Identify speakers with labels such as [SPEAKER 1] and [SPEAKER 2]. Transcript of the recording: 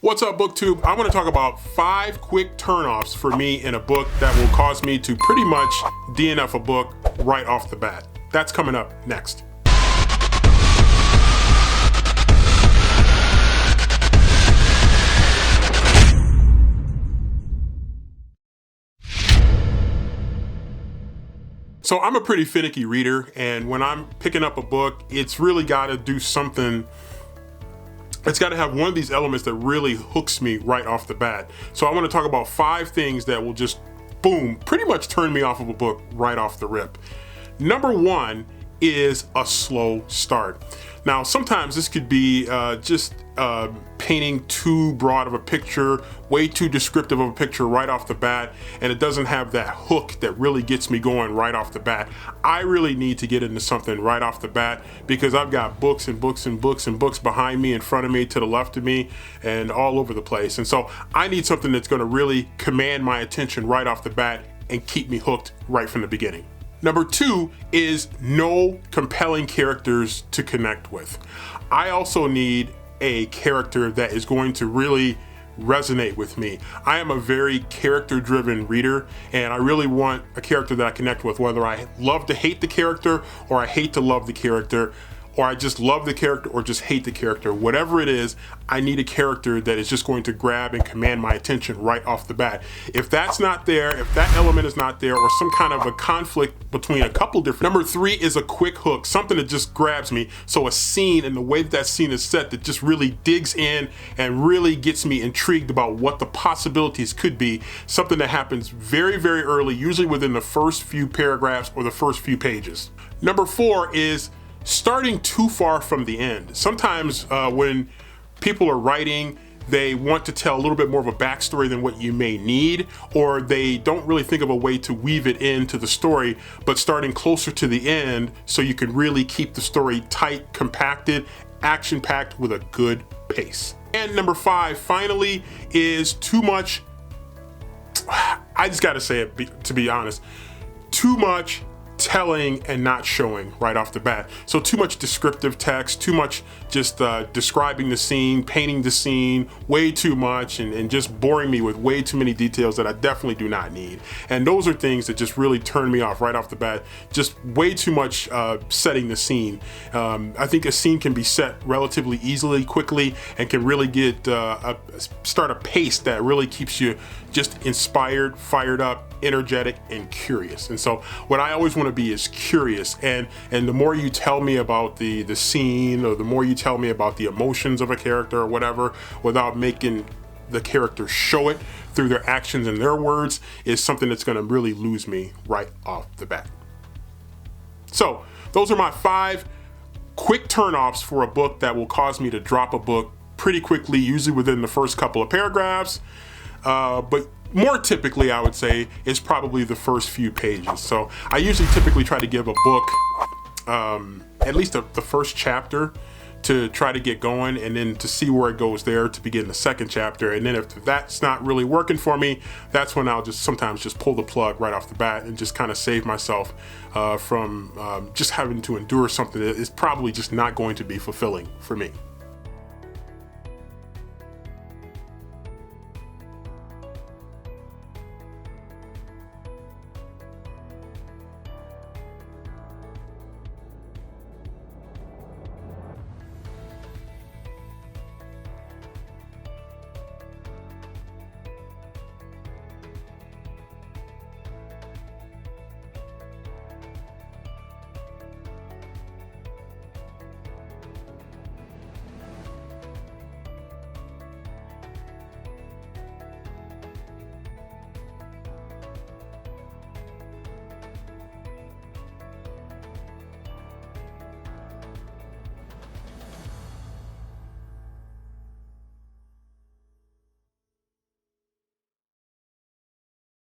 [SPEAKER 1] What's up, BookTube? I want to talk about 5 quick turnoffs for me in a book that will cause me to pretty much DNF a book right off the bat. That's coming up next. So I'm a pretty finicky reader, and when I'm picking up a book, it's really got to do something. It's got to have one of these elements that really hooks me right off the bat. So I want to talk about 5 things that will just, boom, pretty much turn me off of a book right off the rip. Number 1 is a slow start. Now, sometimes this could be just painting too broad of a picture, way too descriptive of a picture right off the bat, and it doesn't have that hook that really gets me going right off the bat. I really need to get into something right off the bat because I've got books and books and books and books behind me, in front of me, to the left of me, and all over the place. And so I need something that's going to really command my attention right off the bat and keep me hooked right from the beginning. Number 2 is no compelling characters to connect with. I also need a character that is going to really resonate with me. I am a very character-driven reader, and I really want a character that I connect with, whether I love to hate the character or I hate to love the character, or I just love the character or just hate the character. Whatever it is, I need a character that is just going to grab and command my attention right off the bat. If that's not there, if that element is not there, or some kind of a conflict between a couple different. Number 3 is a quick hook, something that just grabs me. So a scene and the way that scene is set that just really digs in and really gets me intrigued about what the possibilities could be. Something that happens very, very early, usually within the first few paragraphs or the first few pages. Number 4 is starting too far from the end. Sometimes when people are writing, they want to tell a little bit more of a backstory than what you may need, or they don't really think of a way to weave it into the story, but starting closer to the end so you can really keep the story tight, compacted, action-packed with a good pace. And number 5, finally, is too much, I just gotta say it, to be honest, too much telling and not showing right off the bat. So too much descriptive text, too much just describing the scene, painting the scene, way too much, and just boring me with way too many details that I definitely do not need. And those are things that just really turn me off right off the bat. Just way too much setting the scene. I think a scene can be set relatively easily, quickly, and can really get start a pace that really keeps you just inspired, fired up, energetic, and curious. And so what I always want to be is curious, and the more you tell me about the scene, or the more you tell me about the emotions of a character or whatever, without making the character show it through their actions and their words, is something that's going to really lose me right off the bat. So those are my 5 quick turnoffs for a book that will cause me to drop a book pretty quickly, usually within the first couple of paragraphs. But more typically, I would say, is probably the first few pages. So I usually typically try to give a book at least the first chapter to try to get going, and then to see where it goes there to begin the second chapter. And then if that's not really working for me, that's when I'll just sometimes just pull the plug right off the bat and just kind of save myself from just having to endure something that is probably just not going to be fulfilling for me.